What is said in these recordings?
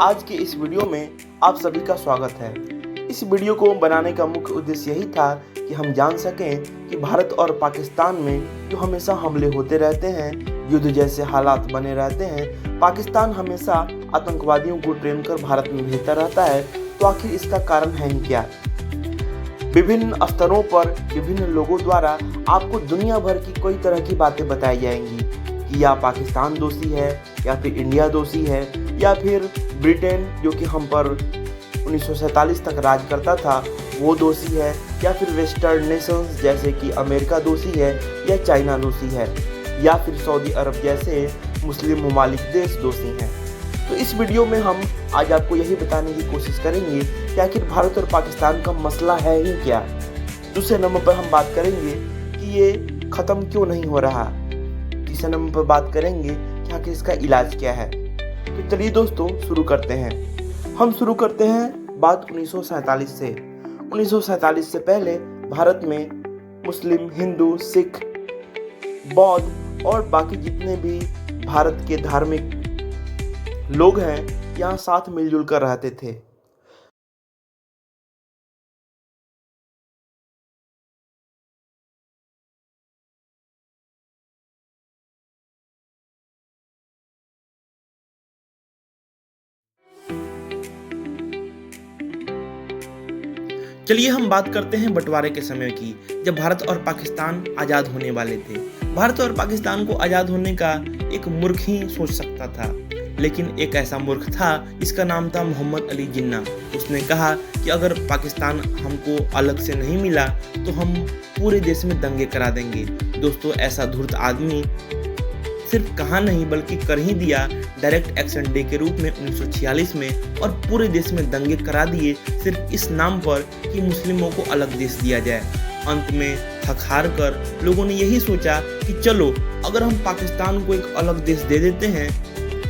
आज के इस वीडियो में आप सभी का स्वागत है। इस वीडियो को बनाने का मुख्य उद्देश्य यही था कि हम जान सकें कि भारत और पाकिस्तान में जो हमेशा हमले होते रहते हैं, युद्ध जैसे हालात बने रहते हैं, पाकिस्तान हमेशा आतंकवादियों को ट्रेन कर भारत में भेजता रहता है, तो आखिर इसका कारण है ही क्या? विभिन्न स्तरों पर विभिन्न लोगों द्वारा आपको दुनिया भर की कई तरह की बातें बताई जाएंगी कि या पाकिस्तान दोषी है, या फिर इंडिया दोषी है, या फिर ब्रिटेन जो कि हम पर 1947 तक राज करता था वो दोषी है, या फिर वेस्टर्न नेशंस जैसे कि अमेरिका दोषी है, या चाइना दोषी है, या फिर सऊदी अरब जैसे मुस्लिम ममालिक देश दोषी हैं। तो इस वीडियो में हम आज आपको यही बताने की कोशिश करेंगे कि आखिर भारत और पाकिस्तान का मसला है ही क्या। दूसरे नंबर पर हम बात करेंगे कि ये ख़त्म क्यों नहीं हो रहा। तीसरे नंबर पर बात करेंगे कि आखिर इसका इलाज क्या है। तो चलिए दोस्तों शुरू करते हैं। हम शुरू करते हैं बात 1947 से। 1947 से पहले भारत में मुस्लिम, हिंदू, सिख, बौद्ध और बाकी जितने भी भारत के धार्मिक लोग हैं यहाँ साथ मिलजुल कर रहते थे। चलिए हम बात करते हैं बंटवारे के समय की, जब भारत और पाकिस्तान आज़ाद होने वाले थे। भारत और पाकिस्तान को आज़ाद होने का एक मूर्ख ही सोच सकता था, लेकिन एक ऐसा मूर्ख था जिसका नाम था मोहम्मद अली जिन्ना। उसने कहा कि अगर पाकिस्तान हमको अलग से नहीं मिला तो हम पूरे देश में दंगे करा देंगे। दोस्तों, ऐसा धूर्त आदमी सिर्फ कहा नहीं बल्कि कर ही दिया। डायरेक्ट एक्शन डे के रूप में 1946 में और पूरे देश में दंगे करा दिए, सिर्फ इस नाम पर कि मुस्लिमों को अलग देश दिया जाए। अंत में थक हार कर लोगों ने यही सोचा कि चलो अगर हम पाकिस्तान को एक अलग देश दे देते हैं,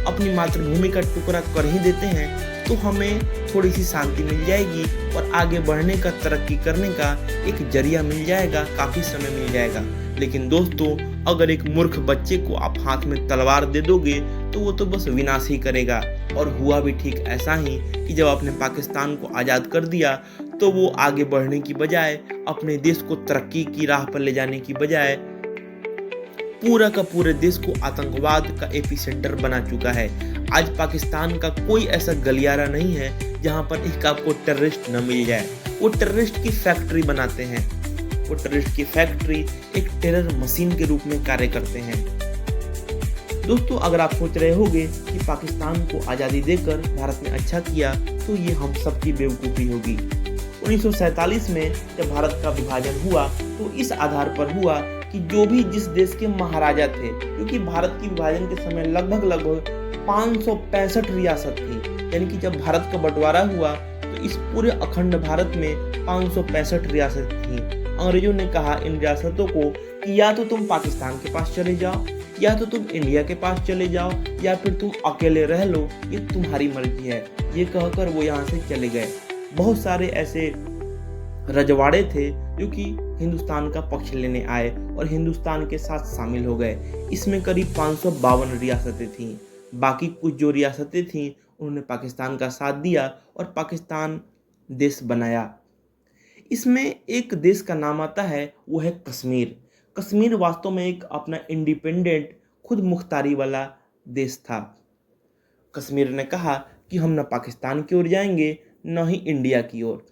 अपनी मातृभूमि का टुकड़ा कर ही देते हैं, तो हमें थोड़ी सी शांति मिल जाएगी और आगे बढ़ने का, तरक्की करने का एक जरिया मिल जाएगा, काफ़ी समय मिल जाएगा। लेकिन दोस्तों, अगर एक मूर्ख बच्चे को आप हाथ में तलवार दे दोगे तो वो तो बस विनाश ही करेगा। और हुआ भी ठीक ऐसा ही कि जब आपने पाकिस्तान को आज़ाद कर दिया तो वो आगे बढ़ने की बजाय, अपने देश को तरक्की की राह पर ले जाने की बजाय पूरा का पूरे देश को आतंकवाद का एपिसेंटर बना चुका है। आज पाकिस्तान का कोई ऐसा गलियारा नहीं है जहां पर एक आपको टेररिस्ट न मिल जाए। वो टेररिस्ट की फैक्ट्री बनाते हैं। वो टेररिस्ट की फैक्ट्री एक टेरर मशीन के रूप में कार्य करते हैं। दोस्तों, अगर आप सोच रहे होंगे कि पाकिस्तान को आज़ादी देकर भारत ने अच्छा किया, तो ये हम सबकी बेवकूफ़ी होगी। 1947 में जब भारत का विभाजन हुआ तो इस आधार पर हुआ कि जो भी जिस देश के महाराजा थे, क्योंकि भारत की विभाजन के समय लगभग 565 रियासत थी, यानी कि जब भारत का बंटवारा हुआ तो इस पूरे अखंड भारत में 565 रियासत थी। अंग्रेजों ने कहा इन रियासतों को कि या तो तुम पाकिस्तान के पास चले जाओ, या तो तुम इंडिया के पास चले जाओ, या फिर तुम अकेले रह लो, ये तुम्हारी मर्जी है। ये कहकर वो यहाँ से चले गए। बहुत सारे ऐसे रजवाड़े थे जो कि हिंदुस्तान का पक्ष लेने आए और हिंदुस्तान के साथ शामिल हो गए। इसमें करीब 552 रियासतें थीं। बाकी कुछ जो रियासतें थीं उन्होंने पाकिस्तान का साथ दिया और पाकिस्तान देश बनाया। इसमें एक देश का नाम आता है, वो है कश्मीर। कश्मीर वास्तव में एक अपना इंडिपेंडेंट, खुद मुख्तारी वाला देश था। कश्मीर ने कहा कि हम न पाकिस्तान की ओर जाएंगे न ही इंडिया की ओर।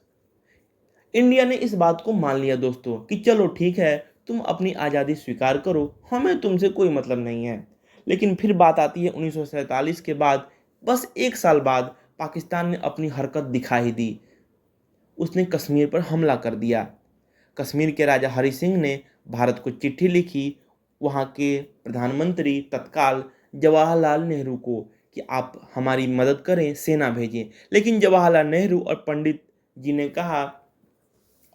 इंडिया ने इस बात को मान लिया दोस्तों कि चलो ठीक है, तुम अपनी आज़ादी स्वीकार करो, हमें तुमसे कोई मतलब नहीं है। लेकिन फिर बात आती है 1947 के बाद, बस एक साल बाद पाकिस्तान ने अपनी हरकत दिखा ही दी। उसने कश्मीर पर हमला कर दिया। कश्मीर के राजा हरि सिंह ने भारत को चिट्ठी लिखी, वहाँ के प्रधानमंत्री तत्काल जवाहरलाल नेहरू को, कि आप हमारी मदद करें, सेना भेजें। लेकिन जवाहरलाल नेहरू और पंडित जी ने कहा,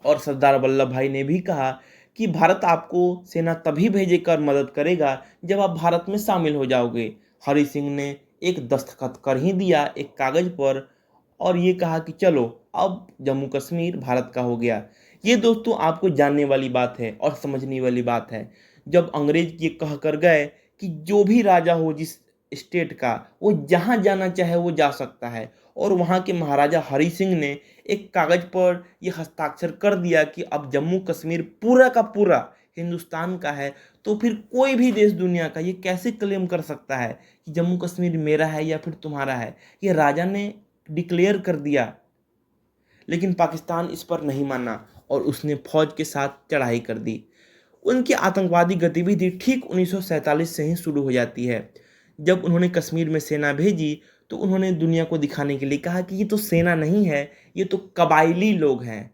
और सरदार वल्लभ भाई ने भी कहा कि भारत आपको सेना तभी भेजेकर मदद करेगा जब आप भारत में शामिल हो जाओगे। हरि सिंह ने एक दस्तखत कर ही दिया एक कागज़ पर और ये कहा कि चलो अब जम्मू कश्मीर भारत का हो गया। ये दोस्तों आपको जानने वाली बात है और समझने वाली बात है। जब अंग्रेज ये कह कर गए कि जो भी राजा हो, जिस स्टेट का, वो जहाँ जाना चाहे वो जा सकता है। और वहाँ के महाराजा हरि सिंह ने एक कागज़ पर ये हस्ताक्षर कर दिया कि अब जम्मू कश्मीर पूरा का पूरा हिंदुस्तान का है। तो फिर कोई भी देश दुनिया का ये कैसे क्लेम कर सकता है कि जम्मू कश्मीर मेरा है या फिर तुम्हारा है? ये राजा ने डिक्लेयर कर दिया। लेकिन पाकिस्तान इस पर नहीं माना और उसने फौज के साथ चढ़ाई कर दी। उनकी आतंकवादी गतिविधि ठीक 1947 से ही शुरू हो जाती है। जब उन्होंने कश्मीर में सेना भेजी तो उन्होंने दुनिया को दिखाने के लिए कहा कि ये तो सेना नहीं है, ये तो कबायली लोग हैं,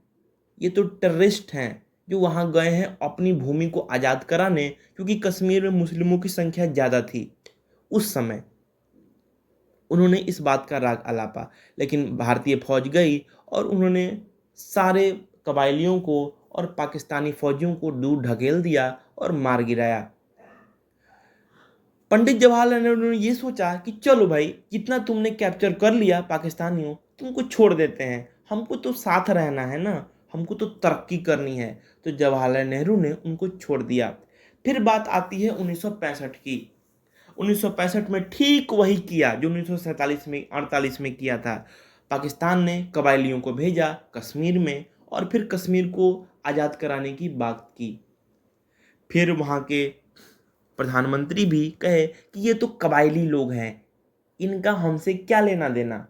ये तो टेररिस्ट हैं जो वहाँ गए हैं अपनी भूमि को आज़ाद कराने, क्योंकि कश्मीर में मुस्लिमों की संख्या ज़्यादा थी उस समय। उन्होंने इस बात का राग अलापा, लेकिन भारतीय फौज गई और उन्होंने सारे कबायलियों को और पाकिस्तानी फौजियों को दूर ढकेल दिया और मार गिराया। पंडित जवाहरलाल नेहरू ने ये सोचा कि चलो भाई, जितना तुमने कैप्चर कर लिया पाकिस्तानियों, तुमको छोड़ देते हैं, हमको तो साथ रहना है ना, हमको तो तरक्की करनी है। तो जवाहरलाल नेहरू ने उनको छोड़ दिया। फिर बात आती है 1965 की। 1965 में ठीक वही किया जो 1947 में 48 में किया था। पाकिस्तान ने कबायलियों को भेजा कश्मीर में और फिर कश्मीर को आज़ाद कराने की बात की। फिर वहाँ के प्रधानमंत्री भी कहे कि ये तो कबायली लोग हैं, इनका हमसे क्या लेना देना।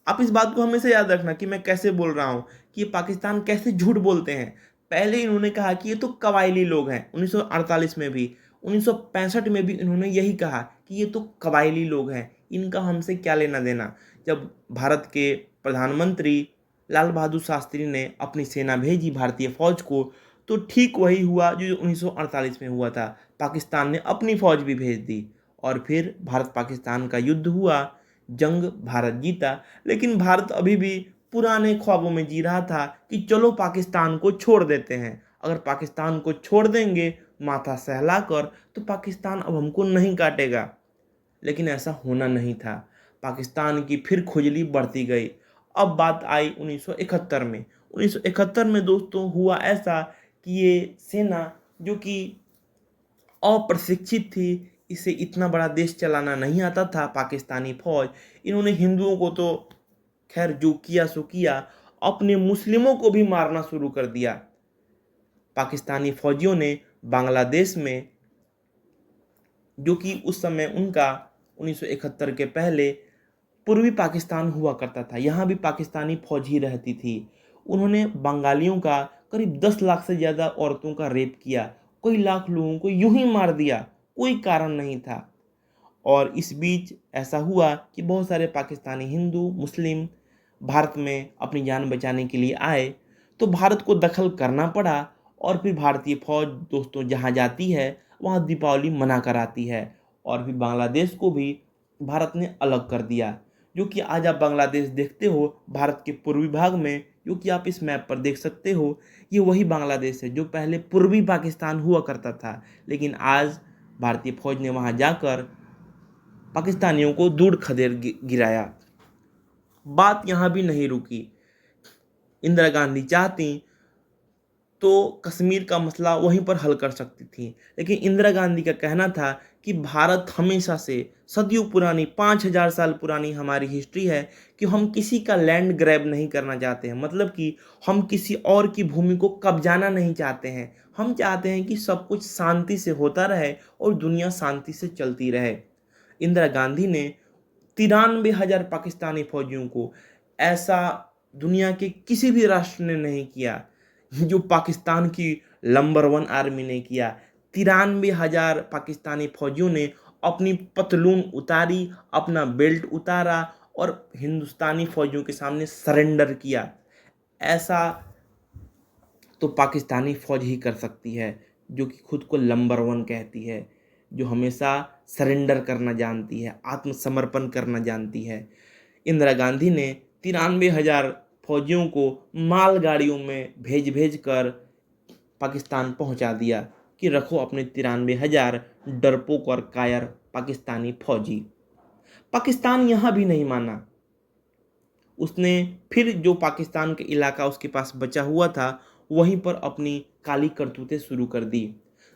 आप इस बात को हमेशा याद रखना कि मैं कैसे बोल रहा हूँ, कि ये पाकिस्तान कैसे झूठ बोलते हैं। पहले इन्होंने कहा कि ये तो कबायली लोग हैं 1948 में भी, 1965 में भी इन्होंने यही कहा कि ये तो कबायली लोग हैं, इनका हमसे क्या लेना देना। जब भारत के प्रधानमंत्री लाल बहादुर शास्त्री ने अपनी सेना भेजी भारतीय फौज को, तो ठीक वही हुआ जो 1948 में हुआ था। पाकिस्तान ने अपनी फौज भी भेज दी और फिर भारत पाकिस्तान का युद्ध हुआ, जंग भारत जीता। लेकिन भारत अभी भी पुराने ख्वाबों में जी रहा था कि चलो पाकिस्तान को छोड़ देते हैं, अगर पाकिस्तान को छोड़ देंगे माथा सहलाकर तो पाकिस्तान अब हमको नहीं काटेगा। लेकिन ऐसा होना नहीं था, पाकिस्तान की फिर खुजली बढ़ती गई। अब बात आई 1971 में। 1971 में दोस्तों हुआ ऐसा कि ये सेना जो कि अप्रशिक्षित थी, इसे इतना बड़ा देश चलाना नहीं आता था, पाकिस्तानी फौज, इन्होंने हिंदुओं को तो खैर जो किया सो किया, अपने मुस्लिमों को भी मारना शुरू कर दिया। पाकिस्तानी फौजियों ने बांग्लादेश में, जो कि उस समय उनका 1971 के पहले पूर्वी पाकिस्तान हुआ करता था, यहाँ भी पाकिस्तानी फौज ही रहती थी, उन्होंने बंगालियों का करीब 10 लाख से ज़्यादा औरतों का रेप किया, कई लाख लोगों को यूं ही मार दिया, कोई कारण नहीं था। और इस बीच ऐसा हुआ कि बहुत सारे पाकिस्तानी हिंदू मुस्लिम भारत में अपनी जान बचाने के लिए आए, तो भारत को दखल करना पड़ा। और फिर भारतीय फौज दोस्तों जहाँ जाती है वहाँ दीपावली मना कर आती है। और फिर बांग्लादेश को भी भारत ने अलग कर दिया, जो कि आज आप बांग्लादेश देखते हो भारत के पूर्वी भाग में, जो कि आप इस मैप पर देख सकते हो, ये वही बांग्लादेश है जो पहले पूर्वी पाकिस्तान हुआ करता था। लेकिन आज भारतीय फौज ने वहाँ जाकर पाकिस्तानियों को दूर खदेड़ गिराया। बात यहाँ भी नहीं रुकी। इंदिरा गांधी चाहती तो कश्मीर का मसला वहीं पर हल कर सकती थी, लेकिन इंदिरा गांधी का कहना था कि भारत हमेशा से सदियों पुरानी 5000 साल पुरानी हमारी हिस्ट्री है कि हम किसी का लैंड ग्रैब नहीं करना चाहते हैं, मतलब कि हम किसी और की भूमि को कब्जाना नहीं चाहते हैं। हम चाहते हैं कि सब कुछ शांति से होता रहे और दुनिया शांति से चलती रहे। इंदिरा गांधी ने 93,000 पाकिस्तानी फौजियों को, ऐसा दुनिया के किसी भी राष्ट्र ने नहीं किया जो पाकिस्तान की नंबर 1 आर्मी ने किया। 93,000 पाकिस्तानी फौजियों ने अपनी पतलून उतारी, अपना बेल्ट उतारा और हिंदुस्तानी फौजियों के सामने सरेंडर किया। ऐसा तो पाकिस्तानी फौज ही कर सकती है, जो कि खुद को नंबर 1 कहती है, जो हमेशा सरेंडर करना जानती है, आत्मसमर्पण करना जानती है। इंदिरा गांधी ने 93,000 फौजियों को मालगाड़ियों में भेज भेज कर पाकिस्तान पहुंचा दिया कि रखो अपने 93,000 डरपोक और कायर पाकिस्तानी फौजी। पाकिस्तान यहाँ भी नहीं माना, उसने फिर जो पाकिस्तान के इलाका उसके पास बचा हुआ था वहीं पर अपनी काली करतूतें शुरू कर दी।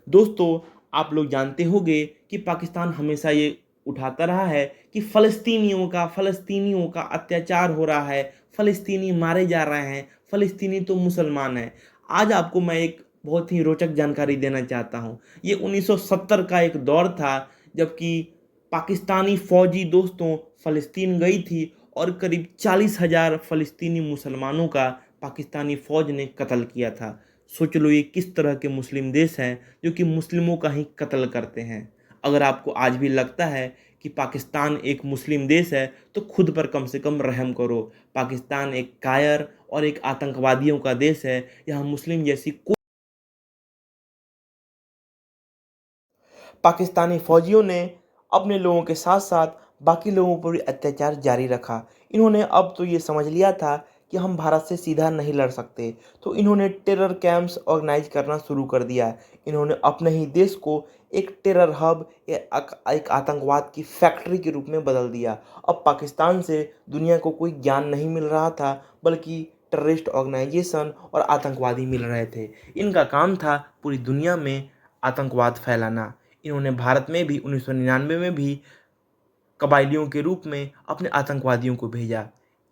दोस्तों, आप लोग जानते होंगे कि पाकिस्तान हमेशा ये उठाता रहा है कि फ़लस्तीनियों का अत्याचार हो रहा है, फ़लस्तीनी मारे जा रहे हैं, फ़लस्तीनी तो मुसलमान हैं। आज आपको मैं एक बहुत ही रोचक जानकारी देना चाहता हूँ। ये 1970 का एक दौर था जबकि पाकिस्तानी फ़ौजी दोस्तों फ़लस्तीन गई थी और करीब 40,000 फ़लस्तीनी मुसलमानों का पाकिस्तानी फ़ौज ने कत्ल किया था। सोच लो ये किस तरह के मुस्लिम देश हैं जो कि मुस्लिमों का ही कत्ल करते हैं। अगर आपको आज भी लगता है कि पाकिस्तान एक मुस्लिम देश है तो खुद पर कम से कम रहम करो। पाकिस्तान एक कायर और एक आतंकवादियों का देश है। यहाँ मुस्लिम जैसी पाकिस्तानी फौजियों ने अपने लोगों के साथ-साथ बाकी लोगों पर भी अत्याचार जारी रखा। इन्होंने अब तो ये समझ लिया था कि हम भारत से सीधा नहीं लड़ सकते, तो इन्होंने टेरर कैंप्स ऑर्गेनाइज़ करना शुरू कर दिया। इन्होंने अपने ही देश को एक टेरर हब या एक आतंकवाद की फैक्ट्री के रूप में बदल दिया। अब पाकिस्तान से दुनिया को कोई ज्ञान नहीं मिल रहा था, बल्कि टेररिस्ट ऑर्गेनाइज़ेशन और आतंकवादी मिल रहे थे। इनका काम था पूरी दुनिया में आतंकवाद फैलाना। इन्होंने भारत में भी 1999 में भी कबायलियों के रूप में अपने आतंकवादियों को भेजा।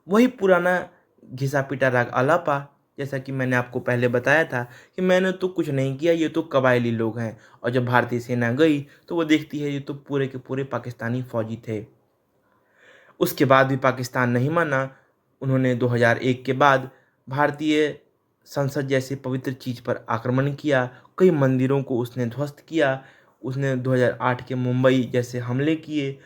वही पुराना घिसा-पिटा राग अलापा, जैसा कि मैंने आपको पहले बताया था कि मैंने तो कुछ नहीं किया, ये तो कबायली लोग हैं। और जब भारतीय सेना गई तो वो देखती है ये तो पूरे के पूरे पाकिस्तानी फ़ौजी थे। उसके बाद भी पाकिस्तान नहीं माना। उन्होंने 2001 के बाद भारतीय संसद जैसी पवित्र चीज़ पर आक्रमण किया, कई मंदिरों को उसने ध्वस्त किया। उसने 2008 के मुंबई जैसे हमले किए,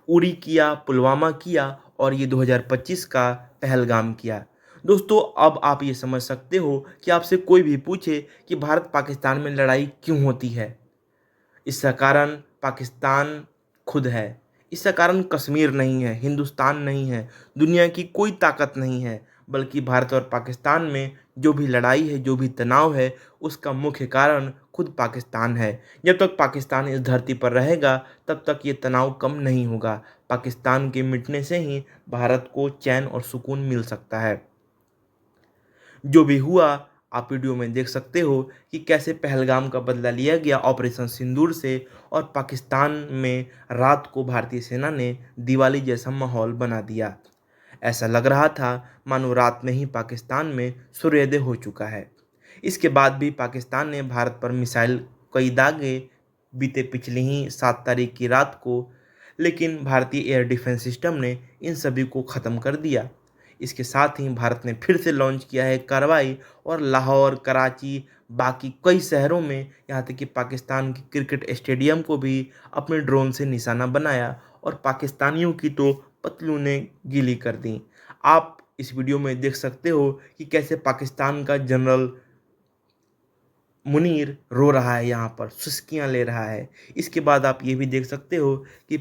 उरी किया, पुलवामा किया और ये 2025 का पहलगाम किया। दोस्तों, अब आप ये समझ सकते हो कि आपसे कोई भी पूछे कि भारत पाकिस्तान में लड़ाई क्यों होती है? इसका कारण पाकिस्तान खुद है। इसका कारण कश्मीर नहीं है, हिंदुस्तान नहीं है, दुनिया की कोई ताकत नहीं है, बल्कि भारत और पाकिस्तान में जो भी लड़ाई है, जो भी तनाव है, उसका मुख्य कारण खुद पाकिस्तान है। जब तक पाकिस्तान इस धरती पर रहेगा, तब तक ये तनाव कम नहीं होगा। पाकिस्तान के मिटने से ही भारत को चैन और सुकून मिल सकता है। जो भी हुआ आप वीडियो में देख सकते हो कि कैसे पहलगाम का बदला लिया गया ऑपरेशन सिंदूर से और पाकिस्तान में रात को भारतीय सेना ने दिवाली जैसा माहौल बना दिया। ऐसा लग रहा था मानो रात में ही पाकिस्तान में सूर्योदय हो चुका है। इसके बाद भी पाकिस्तान ने भारत पर मिसाइल कई दागे बीते पिछली ही 7 तारीख की रात को, लेकिन भारतीय एयर डिफेंस सिस्टम ने इन सभी को ख़त्म कर दिया। इसके साथ ही भारत ने फिर से लॉन्च किया है कार्रवाई और लाहौर, कराची, बाकी कई शहरों में, यहाँ तक कि पाकिस्तान के क्रिकेट स्टेडियम को भी अपने ड्रोन से निशाना बनाया और पाकिस्तानियों की तो पतलूनें गीली कर दी। आप इस वीडियो में देख सकते हो कि कैसे पाकिस्तान का जनरल मुनीर रो रहा है, यहाँ पर सुस्कियाँ ले रहा है। इसके बाद आप ये भी देख सकते हो कि